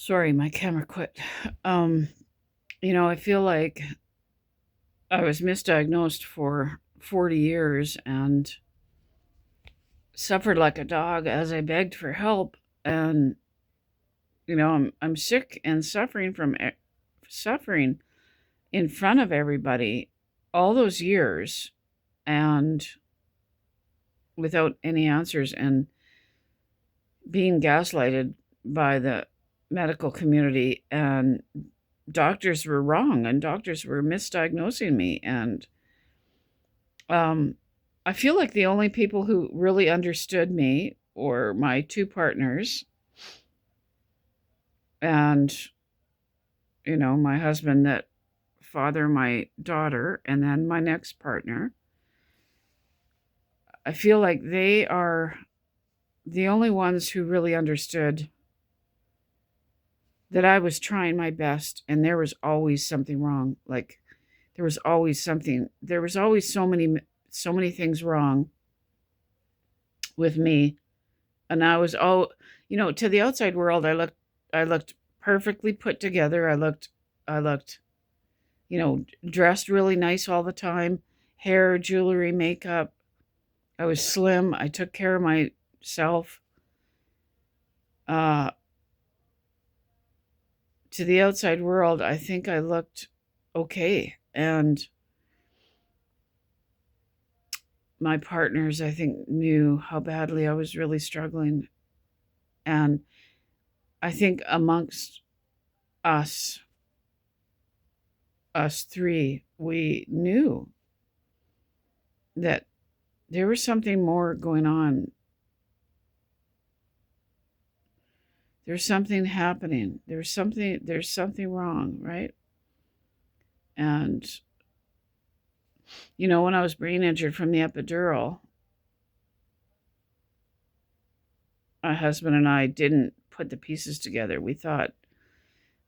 Sorry, my camera quit. Um, I feel like I was misdiagnosed for 40 years and suffered like a dog as I begged for help. And I'm sick and suffering in front of everybody all those years and without any answers and being gaslighted by the medical community, and doctors were wrong and doctors were misdiagnosing me. And um, I feel like the only people who really understood me were my two partners and, my husband that father my daughter, and then my next partner. I feel like they are the only ones who really understood that I was trying my best and there was always something wrong. Like there was always so many things wrong with me. And I was all, to the outside world, I looked perfectly put together. I looked, dressed really nice all the time, hair, jewelry, makeup. I was slim. I took care of myself. Uh, to the outside world, I think I looked okay. And my partners, I think, knew how badly I was really struggling. And I think amongst us, us three, we knew that there was something more going on. There's something happening. There's something wrong, right? And when I was brain injured from the epidural, my husband and I didn't put the pieces together. We thought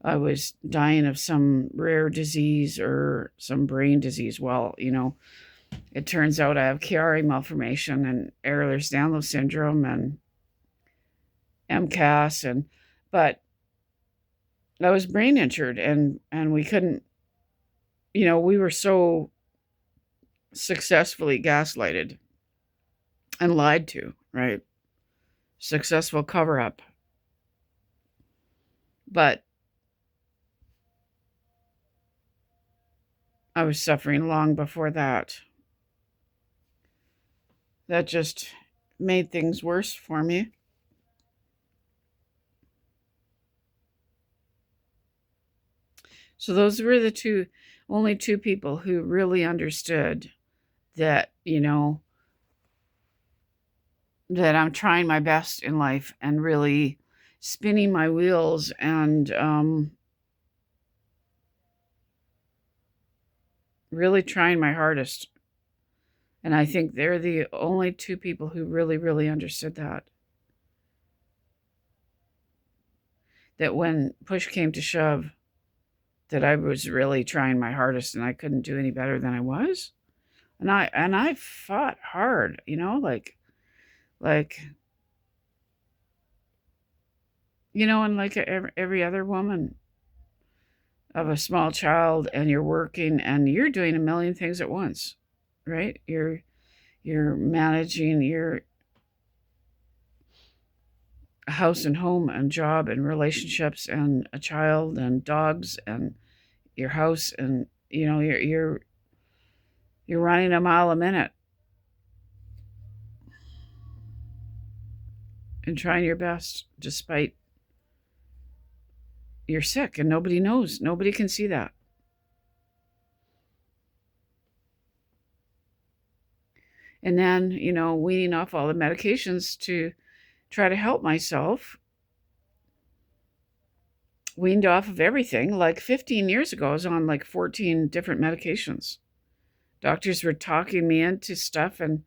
I was dying of some rare disease or some brain disease. Well, it turns out I have Chiari malformation and Ehlers-Danlos syndrome and MCAS, but I was brain injured, and we couldn't, we were so successfully gaslighted and lied to, right? Successful cover up. But I was suffering long before that. That just made things worse for me. So those were the only two people who really understood that, that I'm trying my best in life and really spinning my wheels and really trying my hardest. And I think they're the only two people who really, really understood that. That when push came to shove, that I was really trying my hardest and I couldn't do any better than I was. And I fought hard, like and like every other woman of a small child, and you're working and you're doing a million things at once, right? You're managing your house and home and job and relationships and a child and dogs and your house, and you're running a mile a minute and trying your best despite you're sick, and nobody knows. Nobody can see that. And then, weaning off all the medications to try to help myself. Weaned off of everything. Like 15 years ago, I was on like 14 different medications. Doctors were talking me into stuff and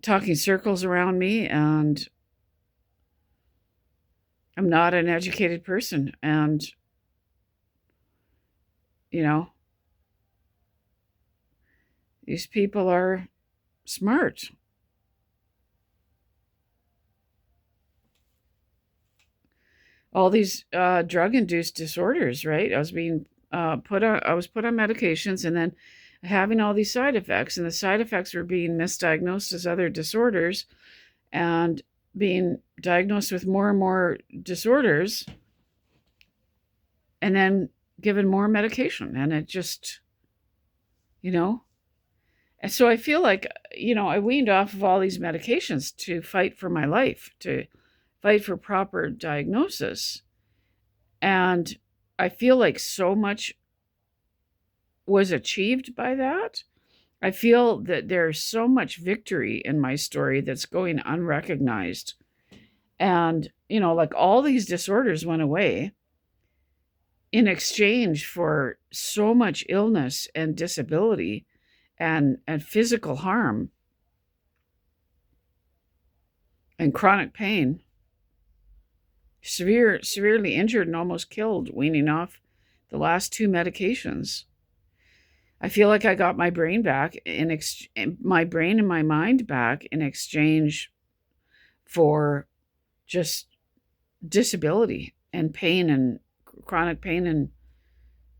talking circles around me, and I'm not an educated person. And, you know, these people are smart. all these drug-induced disorders, right? I was put on medications and then having all these side effects, and the side effects were being misdiagnosed as other disorders and being diagnosed with more and more disorders and then given more medication. And it just, you know, and so I feel like, I weaned off of all these medications to fight for my life, to fight for proper diagnosis. And I feel like so much was achieved by that. I feel that there's so much victory in my story that's going unrecognized. And, like all these disorders went away in exchange for so much illness and disability and physical harm and chronic pain. Severely injured and almost killed, weaning off the last two medications. I feel like I got my brain back my brain and my mind back in exchange for just disability and pain and chronic pain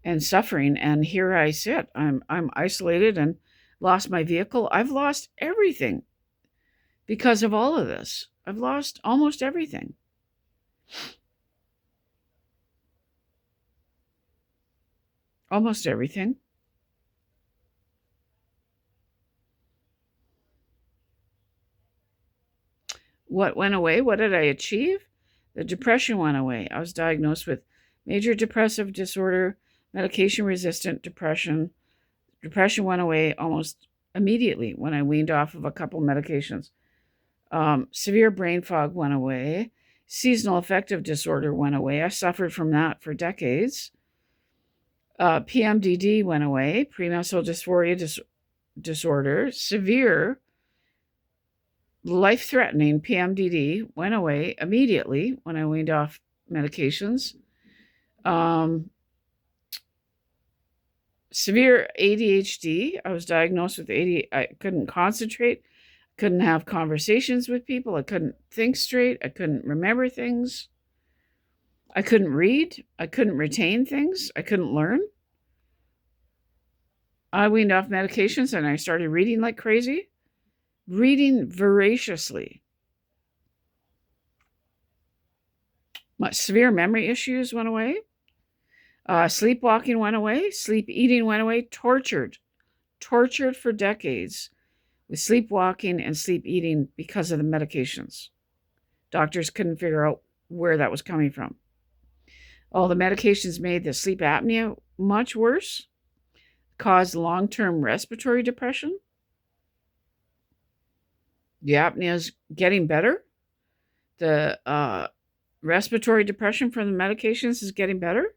and suffering. And here I sit. I'm isolated and lost my vehicle. I've lost everything because of all of this. I've lost almost everything. Almost everything. What went away? What did I achieve? The depression went away. I was diagnosed with major depressive disorder, medication-resistant depression. Depression went away almost immediately when I weaned off of a couple medications. Severe brain fog went away. Seasonal affective disorder went away. I suffered from that for decades. PMDD went away, premenstrual dysphoria disorder. Severe, life-threatening PMDD went away immediately when I weaned off medications. Severe ADHD. I was diagnosed with ADHD. I couldn't concentrate, couldn't have conversations with people. I couldn't think straight. I couldn't remember things. I couldn't read. I couldn't retain things. I couldn't learn. I weaned off medications and I started reading like crazy, reading voraciously. My severe memory issues went away. Sleepwalking went away. Sleep eating went away. Tortured for decades with sleepwalking and sleep eating because of the medications. Doctors couldn't figure out where that was coming from. All the medications made the sleep apnea much worse, caused long-term respiratory depression. The apnea is getting better. The respiratory depression from the medications is getting better.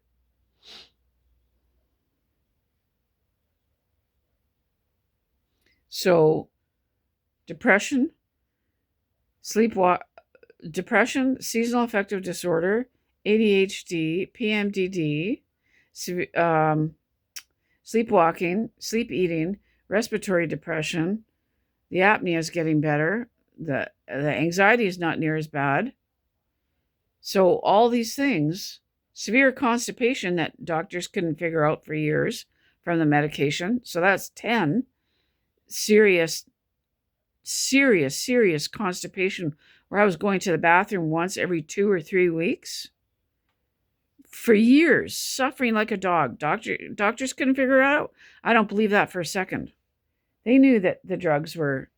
So, depression, depression, seasonal affective disorder, ADHD, PMDD, sleepwalking, sleep eating, respiratory depression. The apnea is getting better. The anxiety is not near as bad. So all these things, severe constipation that doctors couldn't figure out for years from the medication. So that's 10. Serious constipation where I was going to the bathroom once every 2 or 3 weeks. For years, suffering like a dog. Doctors couldn't figure it out. I don't believe that for a second. They knew that the drugs were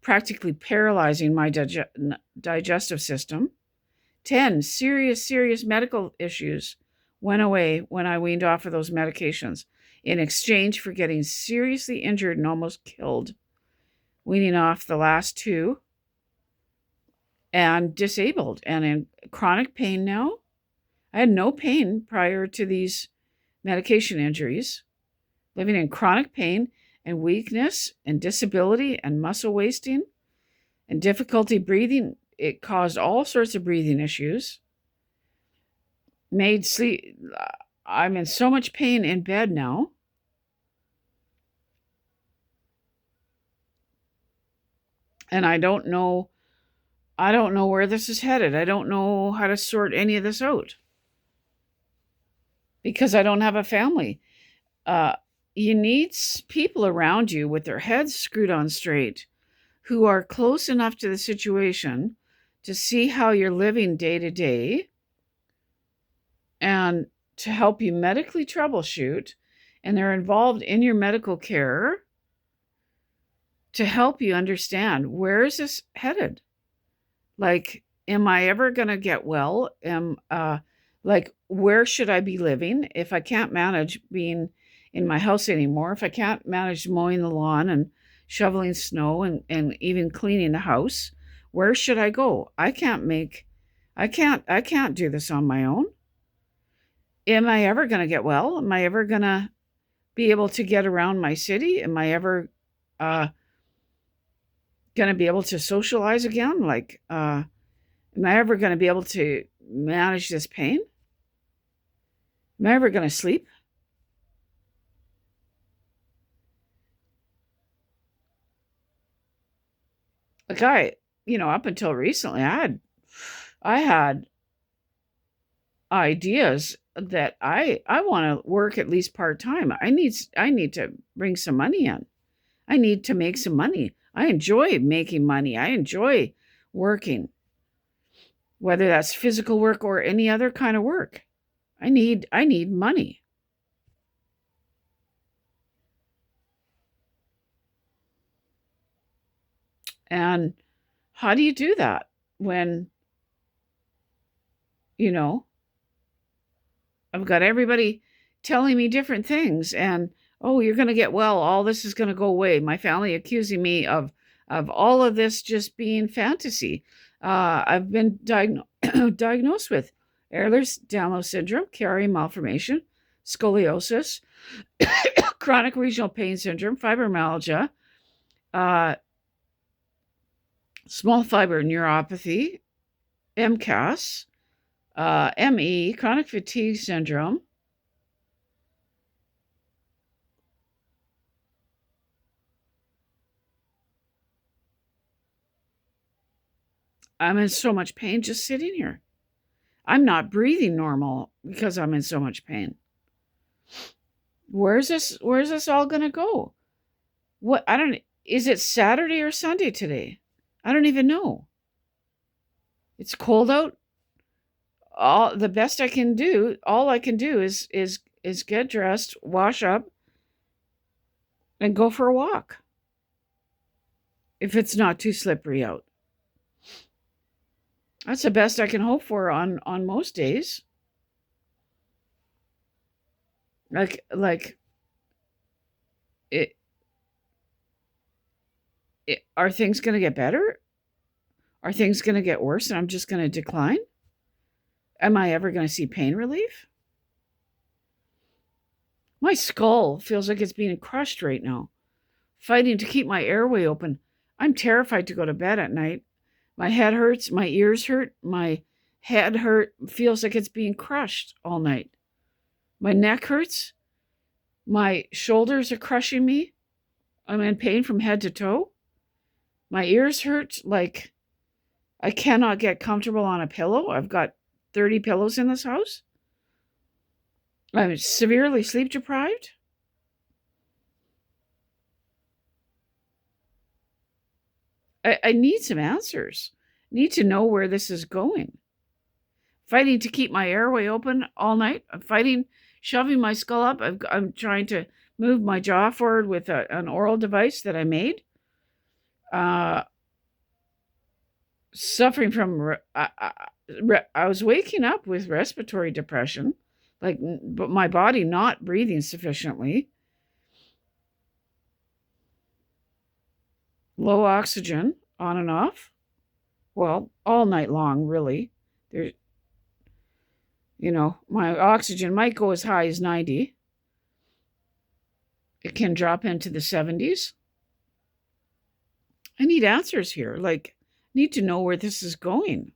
practically paralyzing my digestive system. 10, serious medical issues went away when I weaned off of those medications in exchange for getting seriously injured and almost killed, weaning off the last two, and disabled and in chronic pain now. I had no pain prior to these medication injuries, living in chronic pain and weakness and disability and muscle wasting and difficulty breathing. It caused all sorts of breathing issues. Made sleep. I'm in so much pain in bed now. And I don't know I don't know where this is headed. I don't know how to sort any of this out because I don't have a family. Uh, you need people around you with their heads screwed on straight who are close enough to the situation to see how you're living day to day and to help you medically troubleshoot. And they're involved in your medical care to help you understand, where is this headed? Like, am I ever going to get well? Like, where should I be living if I can't manage being in my house anymore? If I can't manage mowing the lawn and shoveling snow and even cleaning the house, where should I go? I can't do this on my own. Am I ever going to get well? Am I ever going to be able to get around my city? Am I ever going to be able to socialize again? Like, am I ever going to be able to manage this pain? Am I ever going to sleep? Like, up until recently, I had ideas that I want to work at least part-time. I need to bring some money in. I need to make some money. I enjoy making money. I enjoy working, whether that's physical work or any other kind of work. I need money. And how do you do that when, you know, I've got everybody telling me different things and, oh, you're going to get well. All this is going to go away. My family accusing me of all of this just being fantasy. I've been diagnosed with Ehlers-Danlos syndrome, Chiari malformation, scoliosis, chronic regional pain syndrome, fibromyalgia, uh, small fiber neuropathy, MCAS, ME, chronic fatigue syndrome. I'm in so much pain just sitting here. I'm not breathing normal because I'm in so much pain. Where's this all going to go? Is it Saturday or Sunday today? I don't even know. It's cold out. All I can do is get dressed, wash up, and go for a walk. If it's not too slippery out. That's the best I can hope for on most days. Like it, are things going to get better? Are things going to get worse and I'm just going to decline? Am I ever going to see pain relief? My skull feels like it's being crushed right now, fighting to keep my airway open. I'm terrified to go to bed at night. My head hurts, my ears hurt, my head feels like it's being crushed all night. My neck hurts, my shoulders are crushing me. I'm in pain from head to toe. My ears hurt like I cannot get comfortable on a pillow. I've got 30 pillows in this house. I'm severely sleep deprived. I need some answers. I need to know where this is going. Fighting to keep my airway open all night. I'm fighting, shoving my skull up. I'm trying to move my jaw forward with an oral device that I made. Suffering from, I was waking up with respiratory depression, but my body not breathing sufficiently. Low oxygen on and off. Well, all night long, really. There's, my oxygen might go as high as 90. It can drop into the 70s. I need answers here. Need to know where this is going.